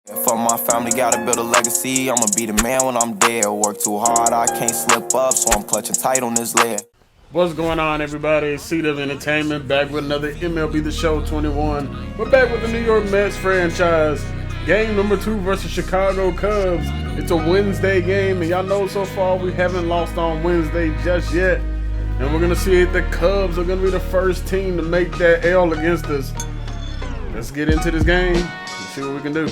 For my family, gotta build a legacy. I'ma be the man when I'm dead. Work too hard, I can't slip up, so I'm clutching tight on this lead. What's going on, everybody? Seat of Entertainment back with another MLB The Show 21. We're back with the New York Mets franchise. Game number 2 versus Chicago Cubs. It's a Wednesday game, and y'all know so far we haven't lost on Wednesday just yet. And we're going to see if the Cubs are going to be the first team to make that L against us. Let's get into this game and see what we can do.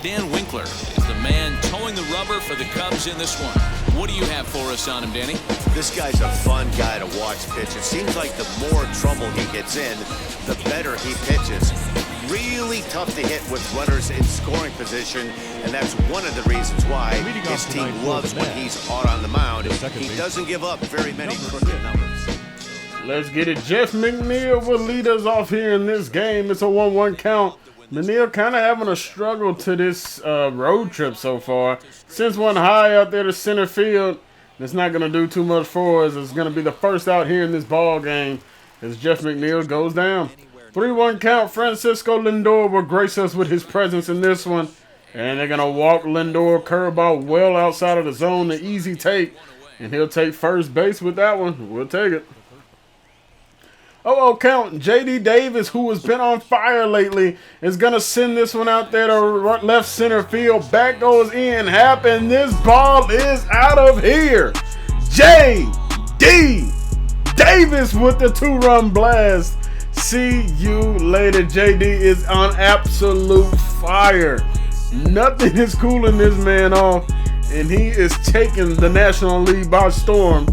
Dan Winkler is the man towing the rubber for the Cubs in this one. What do you have for us on him, Danny? This guy's a fun guy to watch pitch. It seems like the more trouble he gets in, the better he pitches. Really tough to hit with runners in scoring position, and that's one of the reasons why his team loves when he's out on the mound. He doesn't give up very many crooked numbers. Let's get it. Jeff McNeil will lead us off here in this game. It's a 1-1 count. McNeil kind of having a struggle to this road trip so far. Since one high out there to center field, it's not going to do too much for us. It's going to be the first out here in this ball game as Jeff McNeil goes down. 3-1 count. Francisco Lindor will grace us with his presence in this one. And they're going to walk Lindor curveball well outside of the zone, the easy take. And he'll take first base with that one. We'll take it. 0-0 count. J.D. Davis, who has been on fire lately, is going to send this one out there to left center field. Back goes in. And this ball is out of here. J.D. Davis with the 2-run blast. See you later. J.D. is on absolute fire. Nothing is cooling this man off, and he is taking the National League by storm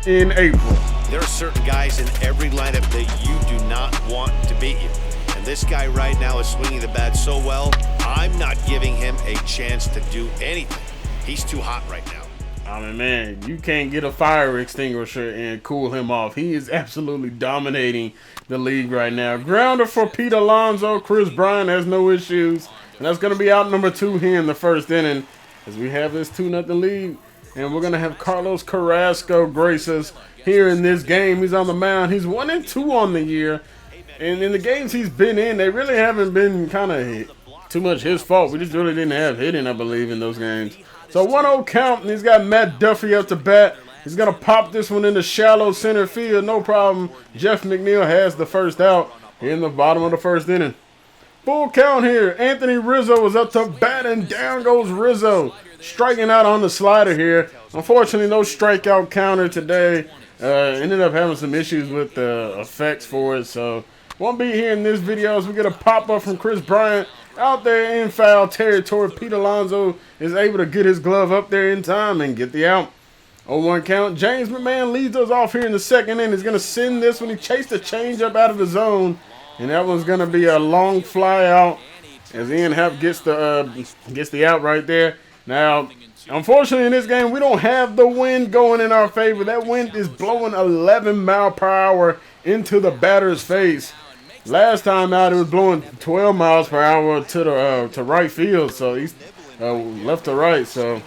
in April. There are certain guys in every lineup that you do not want to beat you. And this guy right now is swinging the bat so well, I'm not giving him a chance to do anything. He's too hot right now. I mean, man, you can't get a fire extinguisher and cool him off. He is absolutely dominating the league right now. Grounder for Pete Alonso. Chris Bryant has no issues. And that's going to be out number 2 here in the first inning as we have this 2-0 lead. And we're going to have Carlos Carrasco grace us here in this game. He's on the mound. He's 1-2 on the year. And in the games he's been in, they really haven't been kind of too much his fault. We just really didn't have hitting, I believe, in those games. So 1-0 count, and he's got Matt Duffy up to bat. He's going to pop this one into shallow center field. No problem. Jeff McNeil has the first out here in the bottom of the first inning. Full count here. Anthony Rizzo is up to bat, and down goes Rizzo. Striking out on the slider here. Unfortunately, no strikeout counter today. Ended up having some issues with the effects for it, so won't be here in this video as we get a pop-up from Chris Bryant out there in foul territory. Pete Alonso is able to get his glove up there in time and get the out. 0-1 count. James McMahon leads us off here in the second inning. He's going to send this when he chased the changeup out of the zone, and that one's going to be a long fly out as Ian Happ gets the out right there. Now, unfortunately in this game, we don't have the wind going in our favor. That wind is blowing 11 miles per hour into the batter's face. Last time out, it was blowing 12 miles per hour to right field, so he's left to right. So,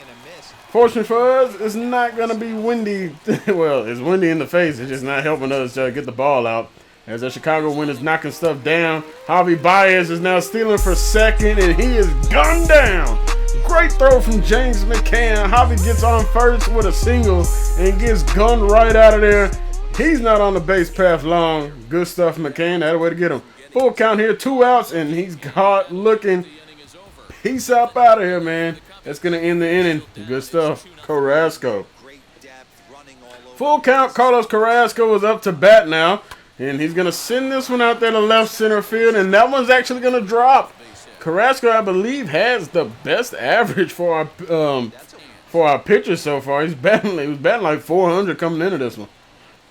fortunately for us, it's not going to be windy. Well, it's windy in the face. It's just not helping us get the ball out. As the Chicago wind is knocking stuff down, Javi Baez is now stealing for second, and he is gunned down. Great throw from James McCann. Javi gets on first with a single and gets gunned right out of there. He's not on the base path long. Good stuff, McCann. That's the way to get him. Full count here, 2 outs, and he's caught looking. Peace out of here, man. That's going to end the inning. Good stuff. Carrasco. Full count, Carlos Carrasco is up to bat now, and he's going to send this one out there to left center field, and that one's actually going to drop. Carrasco, I believe, has the best average for our pitchers so far. He was batting like 400 coming into this one.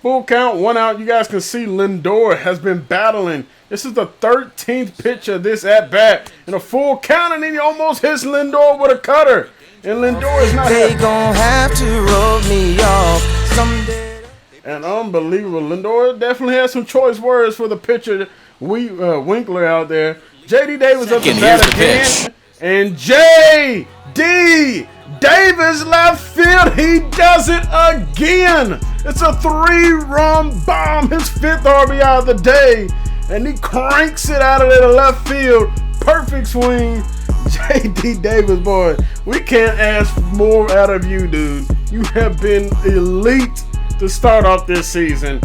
Full count, 1 out. You guys can see Lindor has been battling. This is the 13th pitch of this at-bat. And a full count, and then he almost hits Lindor with a cutter. And Lindor is not They gon' have to rub me off someday. And unbelievable. Lindor definitely has some choice words for the pitcher, Winkler out there. J.D. Davis up to bat again. And J.D. Davis left field. He does it again. It's a 3-run bomb. His 5th RBI of the day. And he cranks it out of there to left field. perfect swing. J.D. Davis, boy, we can't ask more out of you, dude. You have been elite to start off this season.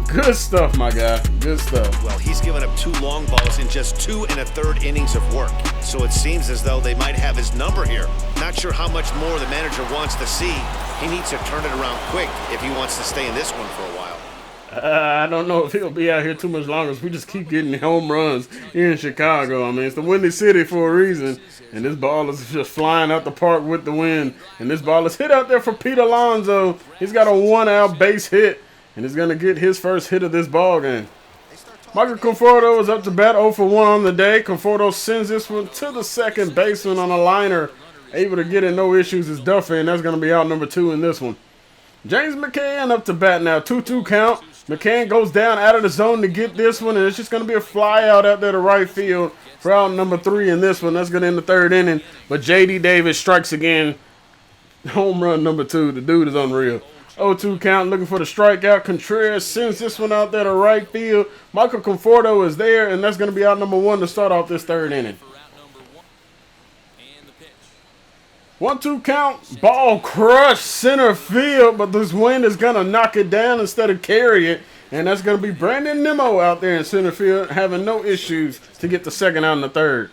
Good stuff, my guy. Good stuff. Well, he's given up 2 long balls in just 2 1/3 innings of work. So it seems as though they might have his number here. Not sure how much more the manager wants to see. He needs to turn it around quick if he wants to stay in this one for a while. I don't know if he'll be out here too much longer. We just keep getting home runs here in Chicago. I mean, it's the Windy City for a reason. And this ball is just flying out the park with the wind. And this ball is hit out there for Pete Alonso. He's got a 1-out base hit. And he's going to get his first hit of this ball game. Michael Conforto is up to bat 0 for 1 on the day. Conforto sends this one to the second baseman on a liner. Able to get it, no issues, is Duffy. And that's going to be out number 2 in this one. James McCann up to bat now. 2-2 count. McCann goes down out of the zone to get this one, and it's just going to be a fly out there to right field for out number 3 in this one. That's going to end the 3rd inning. But J.D. Davis strikes again. Home run number 2. The dude is unreal. 0-2 count, looking for the strikeout. Contreras sends this one out there to right field. Michael Conforto is there, and that's going to be out number 1 to start off this 3rd inning. 1-2 count, ball crushed center field, but this wind is going to knock it down instead of carry it. And that's going to be Brandon Nimmo out there in center field, having no issues to get the second out in the 3rd.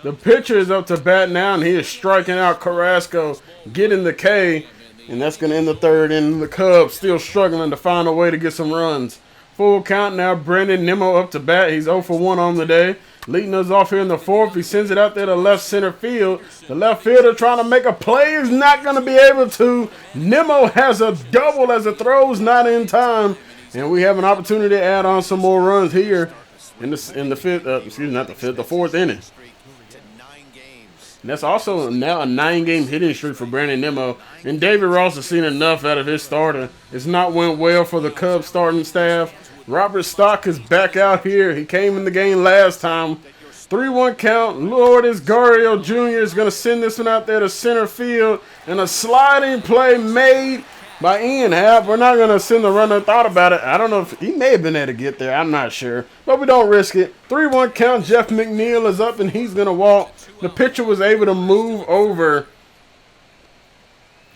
The pitcher is up to bat now, and he is striking out Carrasco, getting the K. And that's going to end the 3rd inning. The Cubs still struggling to find a way to get some runs. Full count now, Brandon Nimmo up to bat. He's 0 for 1 on the day. Leading us off here in the 4th. He sends it out there to left center field. The left fielder trying to make a play is not going to be able to. Nimmo has a double as the throw's not in time. And we have an opportunity to add on some more runs here in the 4th inning. And that's also now a 9-game hitting streak for Brandon Nimmo. And David Ross has seen enough out of his starter. It's not went well for the Cubs starting staff. Robert Stock is back out here. He came in the game last time. 3-1 count. Lourdes Gurriel Jr. is going to send this one out there to center field. And a sliding play made by Ian Happ. We're not going to send the runner. Thought about it. I don't know if he may have been able to get there. I'm not sure. But we don't risk it. 3-1 count. Jeff McNeil is up and he's going to walk. The pitcher was able to move over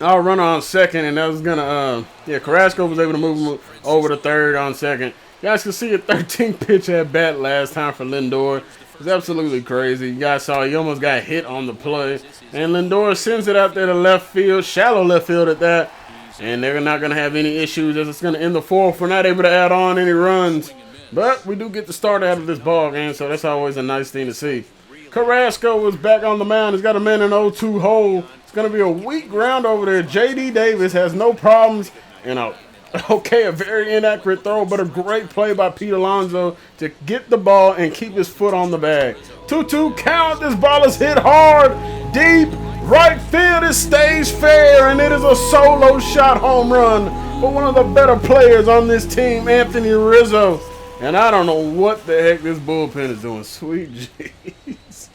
our runner on second, and that was going to, Carrasco was able to move over to 3rd on second. You guys can see a 13th pitch at bat last time for Lindor. It was absolutely crazy. You guys saw he almost got hit on the play. And Lindor sends it out there to left field, shallow left field at that. And they're not going to have any issues as it's going to end the 4th. We're not able to add on any runs. But we do get the start out of this ball game, so that's always a nice thing to see. Carrasco was back on the mound. He's got a man in an 0-2 hole. It's going to be a weak ground over there. J.D. Davis has no problems. And a very inaccurate throw, but a great play by Pete Alonso to get the ball and keep his foot on the bag. 2-2 count. This ball is hit hard, deep, right field. It stays fair, and it is a solo shot home run for one of the better players on this team, Anthony Rizzo. And I don't know what the heck this bullpen is doing. Sweet jeez.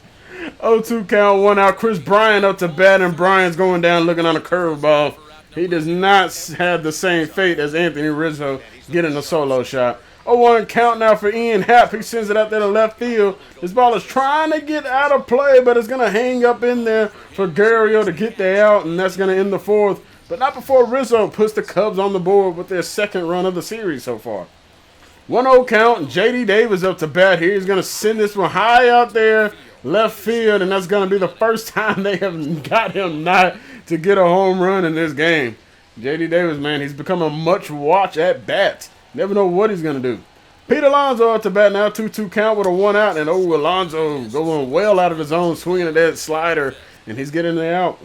0-2 count, 1 out. Chris Bryant up to bat, and Bryant's going down looking on a curveball. He does not have the same fate as Anthony Rizzo getting a solo shot. 0-1 count now for Ian Happ. He sends it out there to left field. This ball is trying to get out of play, but it's going to hang up in there for Gurriel to get the out, and that's going to end the 4th. But not before Rizzo puts the Cubs on the board with their 2nd run of the series so far. 1-0 count. J.D. Davis up to bat here. He's going to send this one high out there, left field, and that's going to be the first time they have got him not to get a home run in this game. J.D. Davis, man, he's become a much watch at bat. Never know what he's going to do. Pete Alonso up to bat now, 2-2 count with a 1 out, and Alonso going well out of his own, swinging at that slider, and he's getting the out.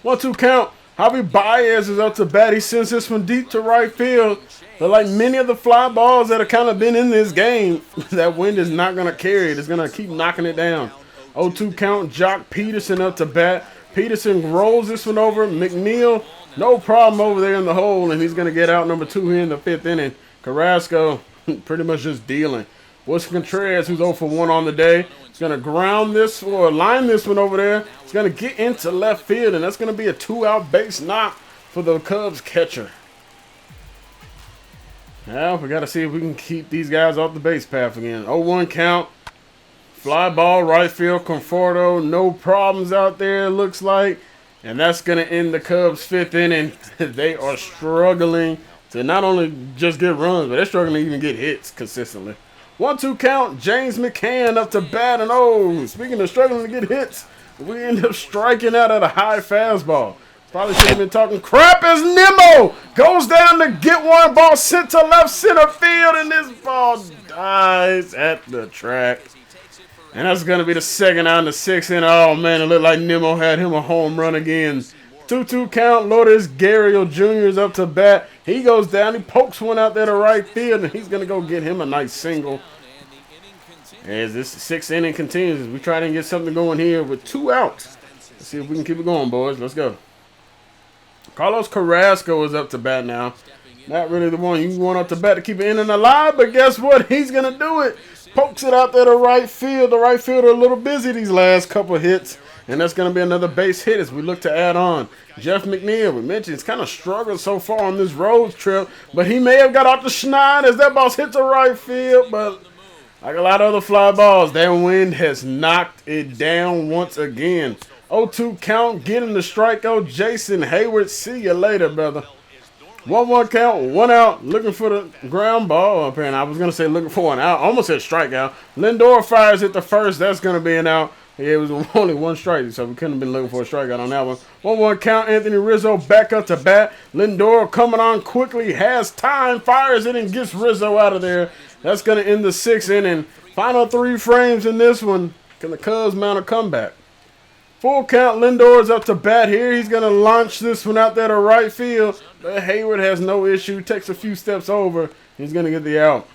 1-2 count. Javi Baez is up to bat. He sends this one deep to right field. But like many of the fly balls that have kind of been in this game, that wind is not going to carry it. It's going to keep knocking it down. 0-2 count, Jock Peterson up to bat. Peterson rolls this one over. McNeil, no problem over there in the hole, and he's going to get out number 2 here in the 5th inning. Carrasco pretty much just dealing. Wilson Contreras, who's 0 for 1 on the day, is going to ground this or line this one over there. He's going to get into left field, and that's going to be a 2-out base knock for the Cubs catcher. Now we got to see if we can keep these guys off the base path again. 0-1 count. Fly ball, right field, Conforto, no problems out there, it looks like. And that's going to end the Cubs' 5th inning. They are struggling to not only just get runs, but they're struggling to even get hits consistently. 1-2 count, James McCann up to bat, and speaking of struggling to get hits, we end up striking out at a high fastball. Probably should have been talking crap as Nimmo goes down to get one, ball sent to left center field, and this ball dies at the track. And that's going to be the second out in the 6th inning. Oh, man, it looked like Nimmo had him a home run again. 2-2 count, Lourdes Gurriel Jr. is up to bat. He goes down, he pokes one out there to right field, and he's going to go get him a nice single. As this 6th inning continues, we try to get something going here with 2 outs. Let's see if we can keep it going, boys. Let's go. Carlos Carrasco is up to bat now. Not really the one you want up to bat to keep it in and alive, but guess what? He's going to do it. Pokes it out there to right field. The right fielder a little busy these last couple hits, and that's going to be another base hit as we look to add on. Jeff McNeil, we mentioned, he's kind of struggled so far on this road trip, but he may have got off the schneid as that ball hit to right field, but like a lot of other fly balls, that wind has knocked it down once again. 0-2 count, getting the strikeout. Jason Hayward, see you later, brother. 1-1 count, 1 out, looking for the ground ball. Apparently, I was going to say looking for an out. Almost said strikeout. Lindor fires at the first. That's going to be an out. Yeah, it was only 1 strike, so we couldn't have been looking for a strikeout on that one. 1-1 count, Anthony Rizzo back up to bat. Lindor coming on quickly, has time, fires it, and gets Rizzo out of there. That's going to end the 6th inning. Final 3 frames in this one. Can the Cubs mount a comeback? Full count, Lindor is up to bat here. He's going to launch this one out there to right field. But Hayward has no issue. Takes a few steps over. He's going to get the out.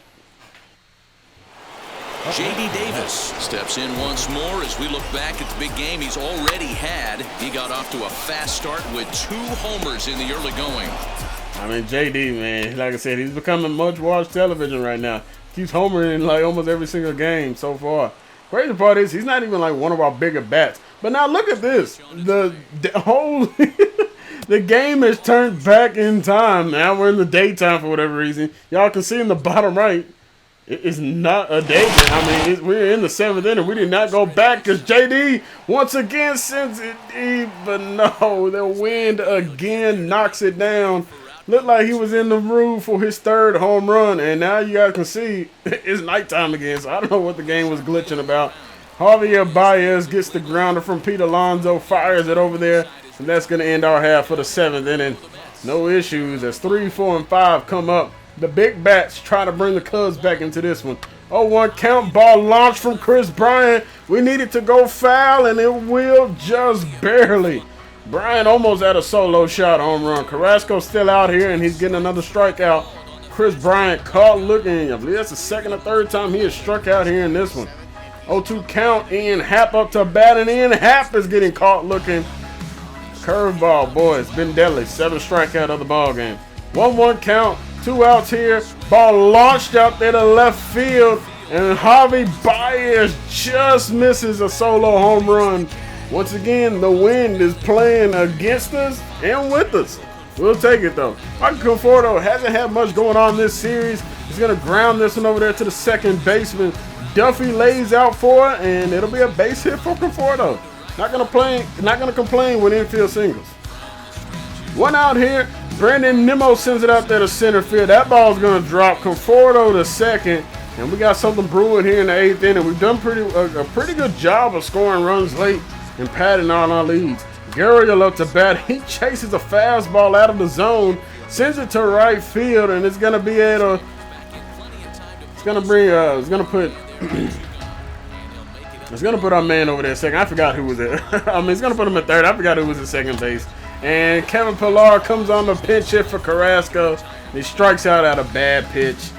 J.D. Davis steps in once more as we look back at the big game he's already had. He got off to a fast start with 2 homers in the early going. I mean, J.D., man, like I said, he's becoming much-watched television right now. Keeps homering in like almost every single game so far. Crazy part is he's not even like one of our bigger bats. But now look at this. The whole the game has turned back in time. Now we're in the daytime for whatever reason. Y'all can see in the bottom right, it's not a day. I mean, we're in the 7th inning. We did not go back because JD once again sends it deep. But no, the wind again knocks it down. Looked like he was in the room for his 3rd home run. And now you guys can see it's nighttime again. So I don't know what the game was glitching about. Javier Baez gets the grounder from Pete Alonso, fires it over there, and that's going to end our half for the 7th inning. No issues as 3, 4, and 5 come up. The big bats try to bring the Cubs back into this one. 0-1 count, ball launched from Chris Bryant. We needed to go foul, and it will just barely. Bryant almost had a solo shot home run. Carrasco still out here, and he's getting another strikeout. Chris Bryant caught looking. I believe that's the 2nd or 3rd time he has struck out here in this one. 0-2 count, Ian Happ up to bat, and Ian Happ is getting caught looking. Curveball, boy, it's been deadly. 7 strikeout of the ball game. 1-1 count, 2 outs here. Ball launched out there to left field, and Javi Baez just misses a solo home run. Once again, the wind is playing against us and with us. We'll take it, though. Michael Conforto hasn't had much going on this series. He's going to ground this one over there to the second baseman. Duffy lays out for it, and it'll be a base hit for Conforto. Not gonna complain with infield singles. 1 out here. Brandon Nimmo sends it out there to center field. That ball's gonna drop. Conforto to second, and we got something brewing here in the 8th inning. We've done a pretty good job of scoring runs late and padding on our leads. Gurriel up to bat. He chases a fastball out of the zone, sends it to right field, and it's gonna be at a. It's gonna put our man over there second. I forgot who was there. I mean, it's gonna put him at 3rd. I forgot who was at second base. And Kevin Pillar comes on the pinch hit for Carrasco. He strikes out at a bad pitch.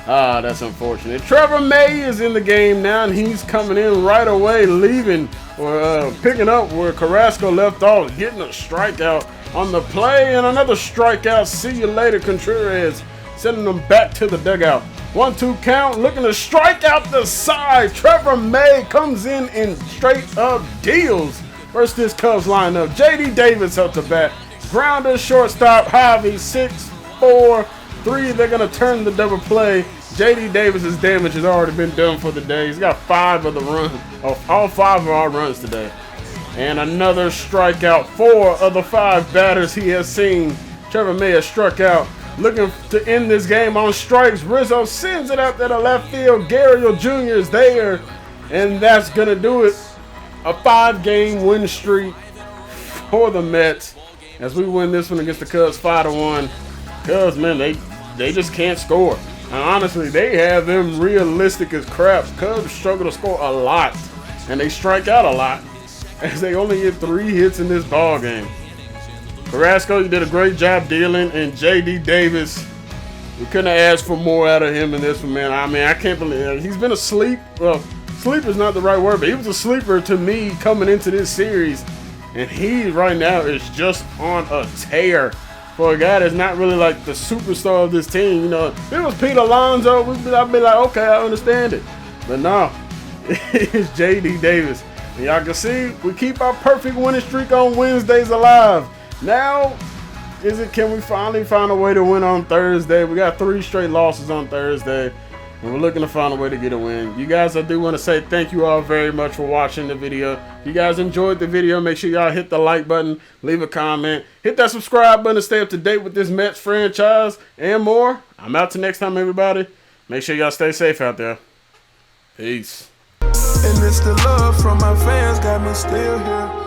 Ah, that's unfortunate. Trevor May is in the game now, and he's coming in right away, leaving or picking up where Carrasco left off, getting a strikeout on the play, and another strikeout. See you later, Contreras, sending them back to the dugout. 1-2 count, looking to strike out the side. Trevor May comes in and straight up deals versus this Cubs lineup. J.D. Davis up to bat. Grounder, shortstop, Javi, 6, 4, 3. They're going to turn the double play. J.D. Davis's damage has already been done for the day. He's got 5 of the runs, all 5 of our runs today. And another strikeout. 4 of the 5 batters he has seen. Trevor May has struck out. Looking to end this game on strikes. Rizzo sends it out to the left field. Gurriel Jr. is there. And that's going to do it. A 5-game win streak for the Mets as we win this one against the Cubs 5-1. Cubs, man, they just can't score. And honestly, they have them realistic as crap. Cubs struggle to score a lot, and they strike out a lot as they only get 3 hits in this ball game. Carrasco, you did a great job dealing, and J.D. Davis, we couldn't have asked for more out of him in this one, man. I mean, I can't believe it. He's been asleep. Well, sleeper is not the right word, but he was a sleeper to me coming into this series. And he right now is just on a tear for a guy that's not really like the superstar of this team. You know, if it was Pete Alonso, I'd be like, okay, I understand it. But no, it's J.D. Davis. And y'all can see we keep our perfect winning streak on Wednesdays alive. Now, can we finally find a way to win on Thursday? We got 3 straight losses on Thursday, and we're looking to find a way to get a win. You guys, I do want to say thank you all very much for watching the video. If you guys enjoyed the video, make sure y'all hit the like button, leave a comment, hit that subscribe button to stay up to date with this Mets franchise and more. I'm out till next time, everybody. Make sure y'all stay safe out there. Peace. And it's the love from my fans got me still here.